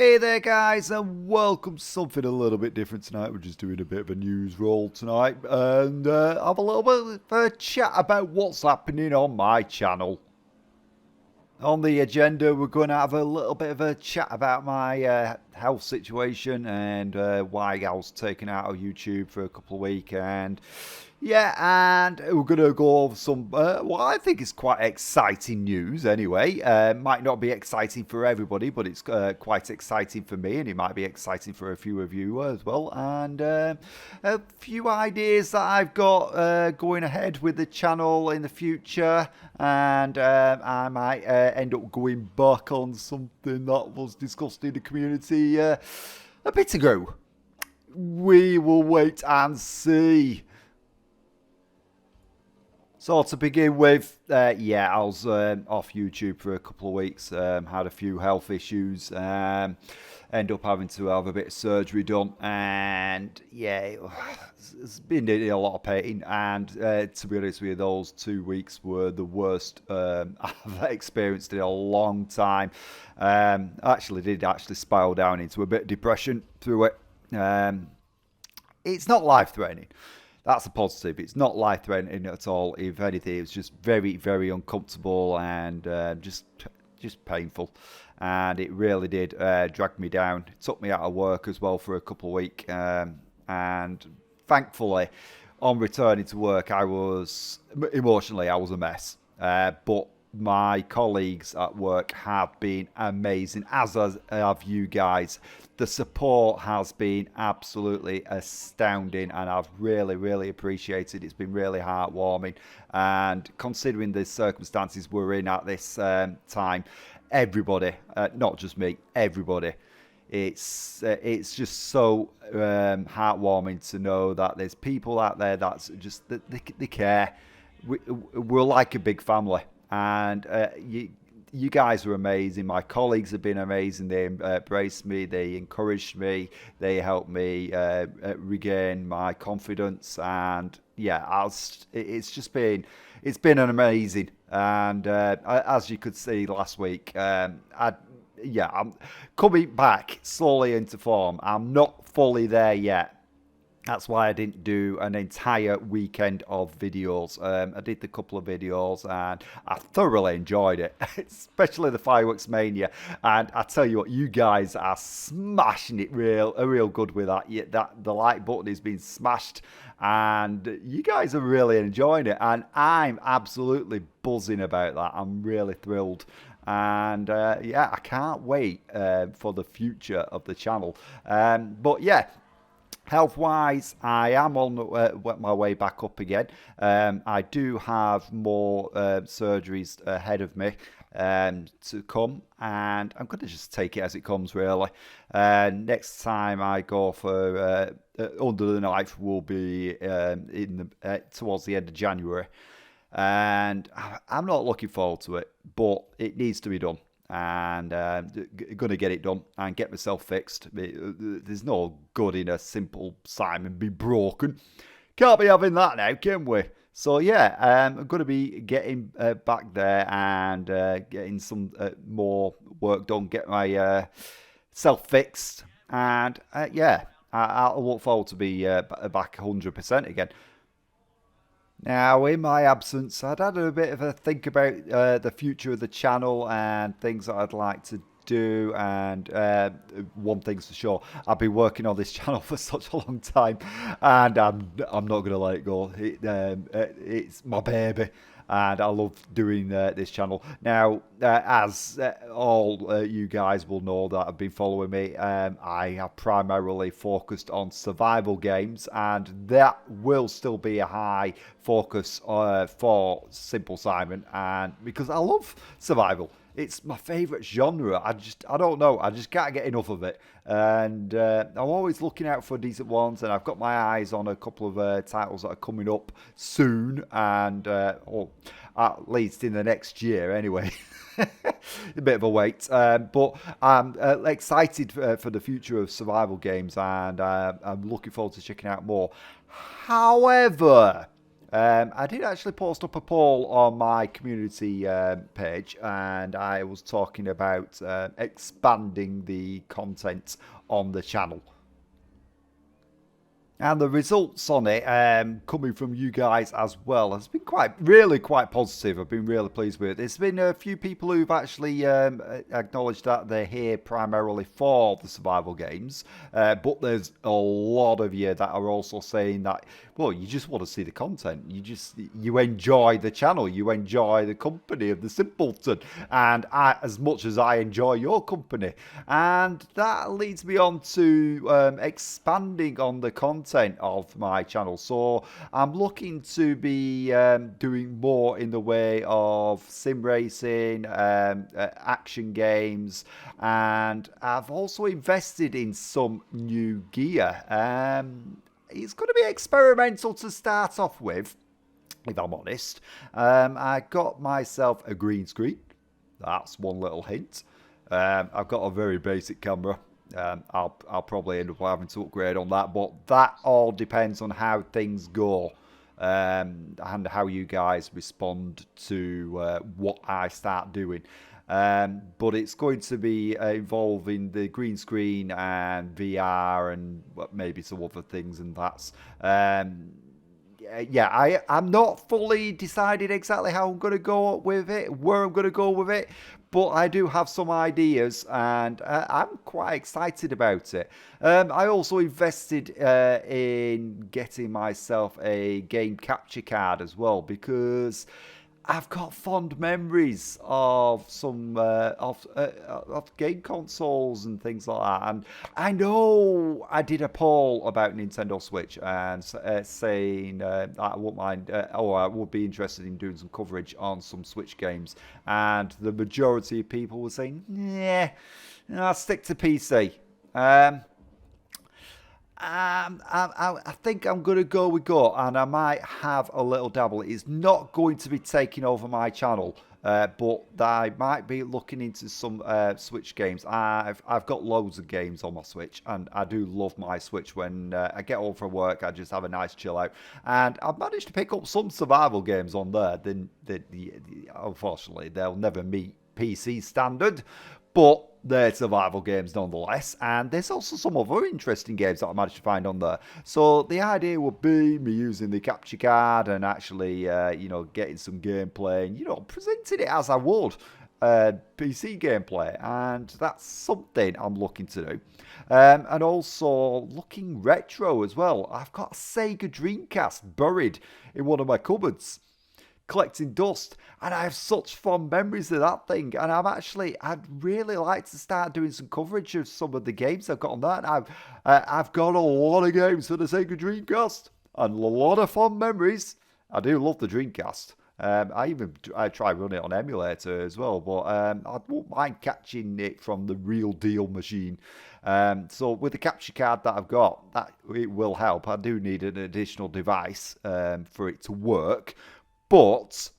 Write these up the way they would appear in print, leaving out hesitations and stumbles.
Hey there guys and welcome to something a little bit different tonight. We're just doing a bit of a news roll tonight and have a little bit of a chat about what's happening on my channel. On the agenda we're going to have a little bit of a chat about my health situation and why I was taken out of YouTube for a couple of weeks and yeah, and we're going to go over some, what I think is quite exciting news anyway. Might not be exciting for everybody, but it's quite exciting for me, and it might be exciting for a few of you as well. And a few ideas that I've got going ahead with the channel in the future. And I might end up going back on something that was discussed in the community a bit ago. We will wait and see. So to begin with, yeah, I was off YouTube for a couple of weeks, had a few health issues, end up having to have a bit of surgery done, and yeah, it's been in a lot of pain, and to be honest with you, those 2 weeks were the worst I've experienced in a long time. Actually did spiral down into a bit of depression through it. It's not life-threatening. That's a positive. It's not life-threatening at all. If anything, it's just very, very uncomfortable and just painful. And it really did drag me down. It took me out of work as well for a couple of weeks. And thankfully, on returning to work, I was a mess. But my colleagues at work have been amazing, as have you guys. The support has been absolutely astounding, and I've really, really appreciated it. It's been really heartwarming, and considering the circumstances we're in at this time, everybody, not just me, everybody, it's just so heartwarming to know that there's people out there that's just they care. We're like a big family. And you guys are amazing. My colleagues have been amazing. They embraced me. They encouraged me. They helped me regain my confidence. And yeah, it's been an amazing. And as you could see last week, I'm coming back slowly into form. I'm not fully there yet. That's why I didn't do an entire weekend of videos. I did a couple of videos and I thoroughly enjoyed it, especially the Fireworks Mania. And I tell you what, you guys are smashing it real good with that. The like button has been smashed and you guys are really enjoying it. And I'm absolutely buzzing about that. I'm really thrilled. And yeah, I can't wait for the future of the channel. But yeah. Health-wise, I am on my way back up again. I do have more surgeries ahead of me to come, and I'm going to just take it as it comes, really. Next time I go for under the knife will be towards the end of January, and I'm not looking forward to it, but it needs to be done. And going to get it done and get myself fixed. There's no good in a simple Simon be broken. Can't be having that now, can we? So yeah, I'm going to be getting back there and getting some more work done, get my self fixed, and yeah, I'll look forward to be back 100% again. Now, in my absence, I'd had a bit of a think about the future of the channel and things that I'd like to do. And one thing's for sure, I've been working on this channel for such a long time, and I'm not going to let it go. It's my baby. And I love doing this channel. Now, as all you guys will know that have been following me, I have primarily focused on survival games, and that will still be a high focus for Simple Simon, and because I love survival. It's my favourite genre. I don't know. I just can't get enough of it. And I'm always looking out for decent ones. And I've got my eyes on a couple of titles that are coming up soon. And, or at least in the next year anyway. A bit of a wait. But I'm excited for the future of survival games. And I'm looking forward to checking out more. However, I did actually post up a poll on my community page, and I was talking about expanding the content on the channel. And the results on it, coming from you guys as well, has been really quite positive. I've been really pleased with it. There's been a few people who've actually acknowledged that they're here primarily for the survival games, but there's a lot of you that are also saying that, well, you just want to see the content. You enjoy the channel, you enjoy the company of the Simpleton, and as much as I enjoy your company, and that leads me on to expanding on the content of my channel. So I'm looking to be doing more in the way of sim racing, action games, and I've also invested in some new gear. It's going to be experimental to start off with, if I'm honest. I got myself a green screen. That's one little hint. I've got a very basic camera. I'll probably end up having to upgrade on that, but that all depends on how things go, and how you guys respond to what I start doing. But it's going to be involving the green screen and VR and maybe some other things, and that's yeah, I'm not fully decided exactly how I'm going to go with it, where I'm going to go with it, but I do have some ideas, and I'm quite excited about it. I also invested in getting myself a game capture card as well, because I've got fond memories of some of game consoles and things like that, and I know I did a poll about Nintendo Switch and saying I won't mind, or I would be interested in doing some coverage on some Switch games, and the majority of people were saying, "Yeah, I'll stick to PC." I think I'm going to go with Go, and I might have a little dabble. It's not going to be taking over my channel, but I might be looking into some Switch games. I've got loads of games on my Switch, and I do love my Switch. When I get home from work, I just have a nice chill out, and I've managed to pick up some survival games on there. Unfortunately, they'll never meet PC standard, but they're survival games nonetheless, and there's also some other interesting games that I managed to find on there. So the idea would be me using the capture card and actually, getting some gameplay and, presenting it as I would PC gameplay, and that's something I'm looking to do. And also looking retro as well. I've got a Sega Dreamcast buried in one of my cupboards, collecting dust, and I have such fond memories of that thing, and I'd really like to start doing some coverage of some of the games I've got on that. I've got a lot of games for the Sega Dreamcast and a lot of fond memories. I do love the Dreamcast. I try running it on emulator as well, but I won't mind catching it from the real deal machine. So with the capture card that I've got, that it will help. I do need an additional device for it to work, but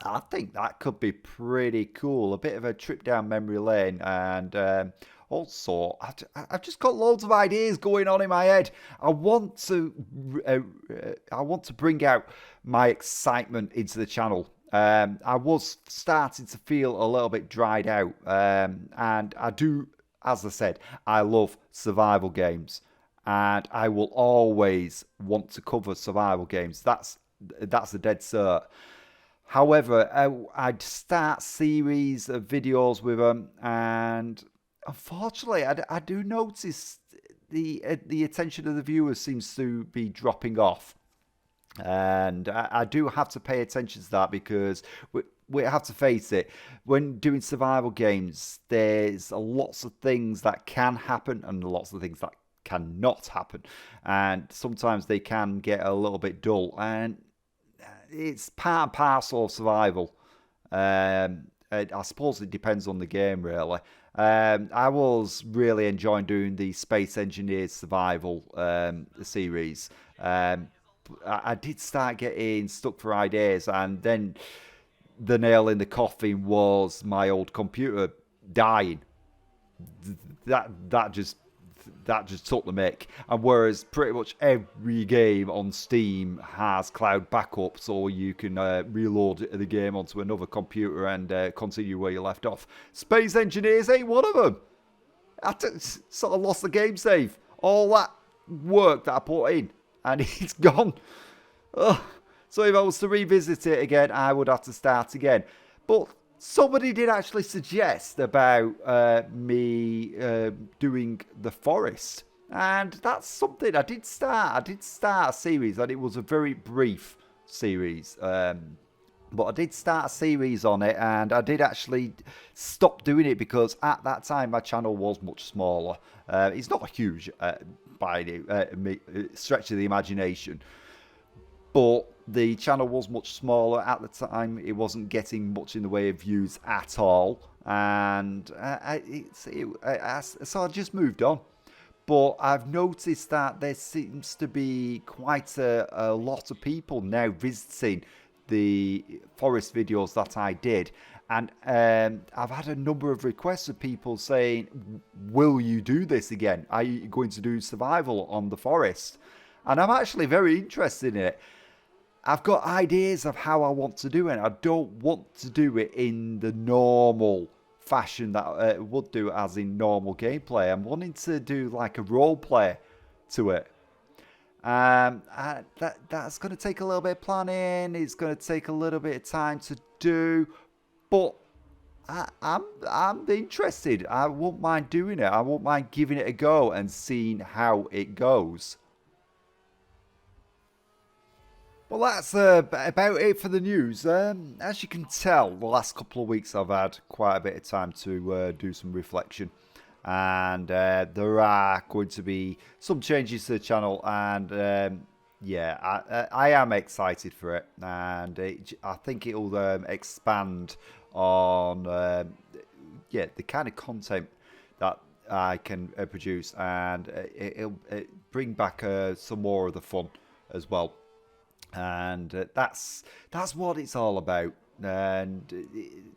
I think that could be pretty cool. A bit of a trip down memory lane, and also I've just got loads of ideas going on in my head. I want to bring out my excitement into the channel. I was starting to feel a little bit dried out, and I do, as I said, I love survival games, and I will always want to cover survival games. That's a dead cert. However, I'd start series of videos with them, and unfortunately, I do notice the attention of the viewers seems to be dropping off, and I do have to pay attention to that, because we have to face it. When doing survival games, there's lots of things that can happen and lots of things that cannot happen, and sometimes they can get a little bit dull, and it's part and parcel of survival. I suppose it depends on the game, really. I was really enjoying doing the Space Engineers Survival series. I did start getting stuck for ideas, and then the nail in the coffin was my old computer dying. That just that just took the mick. And whereas pretty much every game on Steam has cloud backup, so you can reload the game onto another computer and continue where you left off. Space Engineers ain't one of them. I sort of lost the game save. All that work that I put in, and it's gone. Ugh. So if I was to revisit it again, I would have to start again. But somebody did actually suggest about me doing The Forest. And that's something I did start. A series, and it was a very brief series. But I did start a series on it, and I did actually stop doing it because at that time my channel was much smaller. It's not huge by any stretch of the imagination. But the channel was much smaller at the time. It wasn't getting much in the way of views at all. And so I just moved on. But I've noticed that there seems to be quite a lot of people now visiting the Forest videos that I did. And I've had a number of requests of people saying, will you do this again? Are you going to do survival on the Forest? And I'm actually very interested in it. I've got ideas of how I want to do it. I don't want to do it in the normal fashion that I would do, as in normal gameplay. I'm wanting to do like a role play to it. That's going to take a little bit of planning. It's going to take a little bit of time to do, but I'm interested. I won't mind doing it. I won't mind giving it a go and seeing how it goes. Well, that's about it for the news. As you can tell, the last couple of weeks I've had quite a bit of time to do some reflection. And there are going to be some changes to the channel. And yeah, I am excited for it. And I think it'll expand on the kind of content that I can produce. And it'll bring back some more of the fun as well. And that's what it's all about. And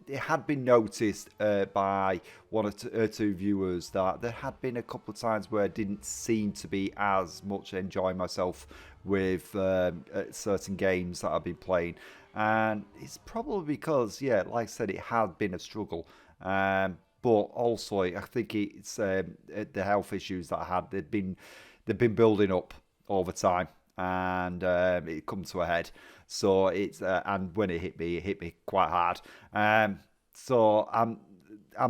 it had been noticed by one or two viewers that there had been a couple of times where I didn't seem to be as much enjoying myself with certain games that I've been playing. And it's probably because, yeah, like I said, it had been a struggle. But also, I think it's the health issues that I had. They've been building up over time. And it come to a head. So it's and when it hit me quite hard. So I'm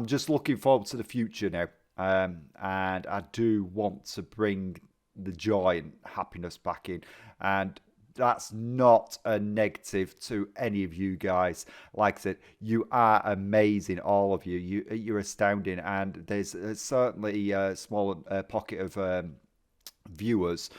just looking forward to the future now. And I do want to bring the joy and happiness back in. And that's not a negative to any of you guys. Like I said, you are amazing, all of you. You're astounding. And there's certainly a small pocket of viewers.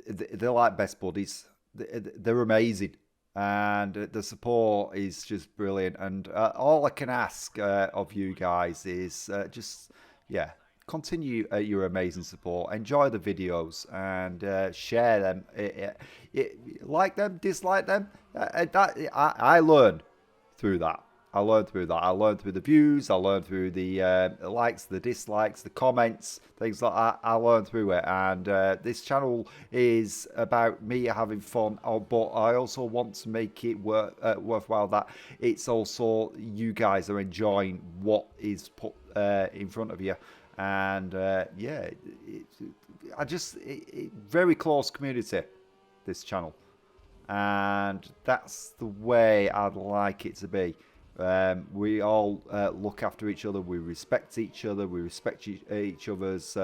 They're like best buddies. They're amazing, and the support is just brilliant. And all I can ask of you guys is just, yeah, continue your amazing support. Enjoy the videos and share them. Like them, dislike them. I learn through that. I learned through the views. I learned through the likes, the dislikes, the comments, things like that. I learned through it. And this channel is about me having fun, but I also want to make it worthwhile that it's also you guys are enjoying what is put in front of you. And yeah, very close community, this channel. And that's the way I'd like it to be. We all look after each other. We respect each other. We respect each other's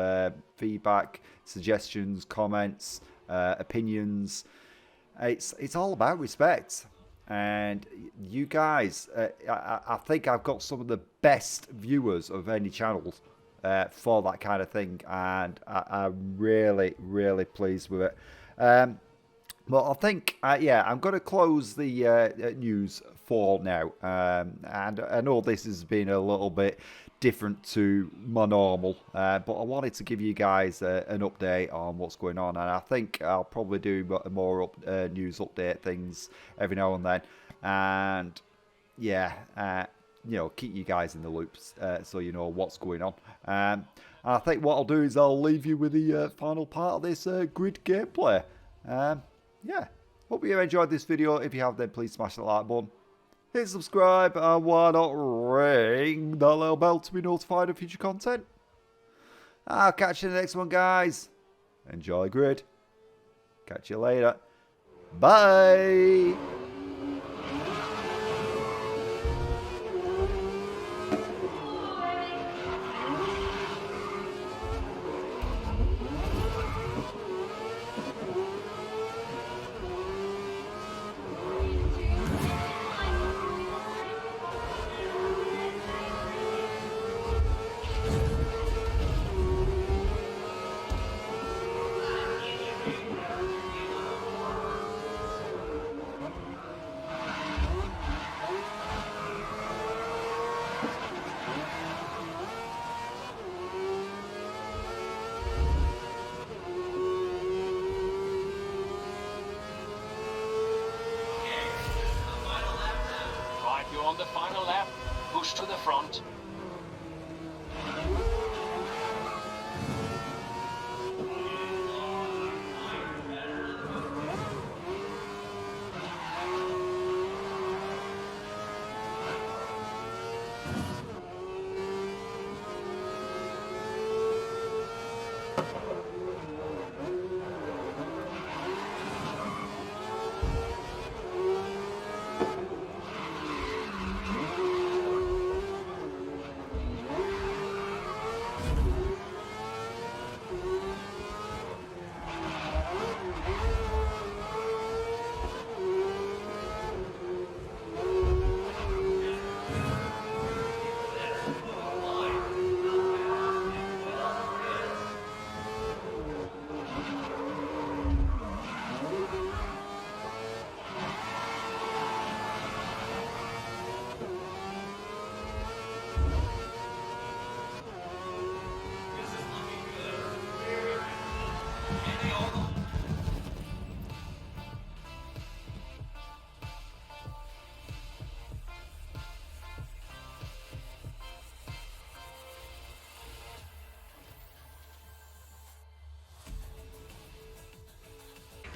feedback, suggestions, comments, opinions. It's all about respect. And you guys, I think I've got some of the best viewers of any channels for that kind of thing. And I'm really, really pleased with it. Well, I think, yeah, I'm going to close the news for now. And I know this has been a little bit different to my normal, but I wanted to give you guys an update on what's going on. And I think I'll probably do more news update things every now and then. And, yeah, you know, keep you guys in the loops so you know what's going on. And I think what I'll do is I'll leave you with the final part of this grid gameplay. Yeah, hope you enjoyed this video. If you have, then please smash the like button. Hit subscribe, and why not ring that little bell to be notified of future content. I'll catch you in the next one, guys. Enjoy grid. Catch you later. Bye. On the final lap, push to the front.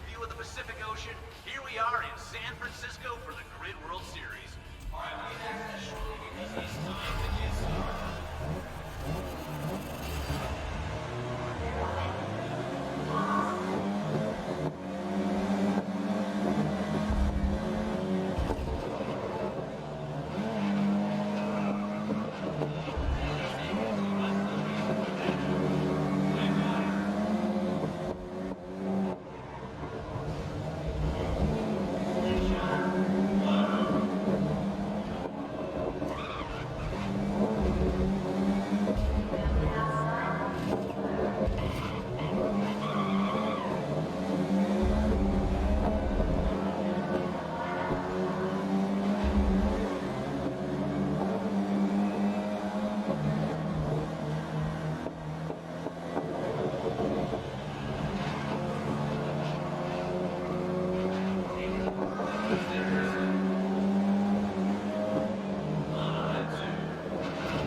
View of the Pacific Ocean. Here we are in San Francisco for the Grid World Series.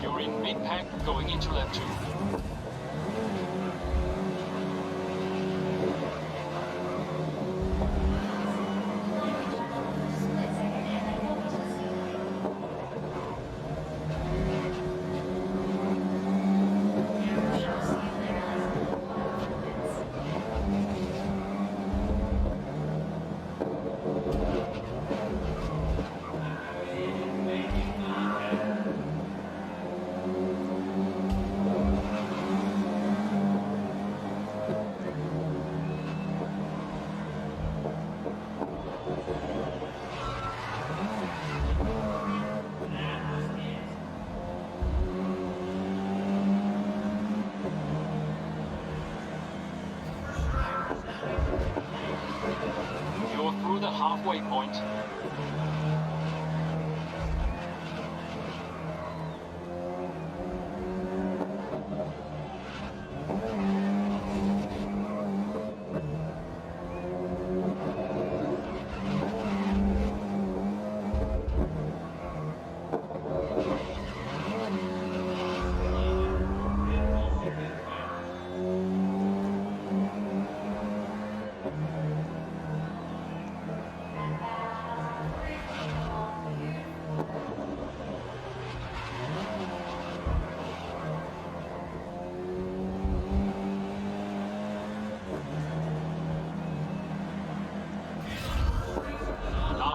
You're in mid-pack going into lap 2. You're through the halfway point.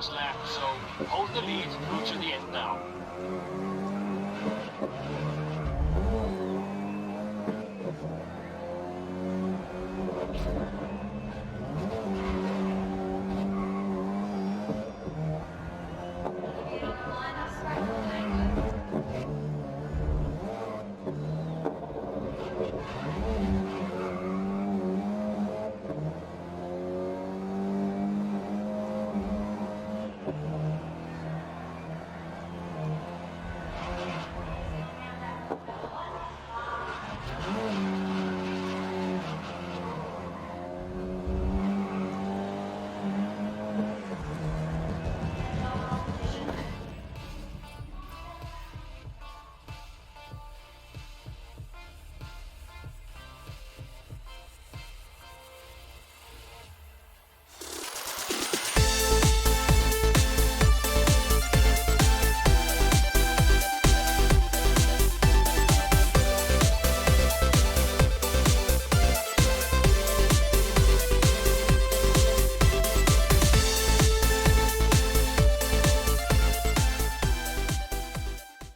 last lap, so hold the lead through to the end now.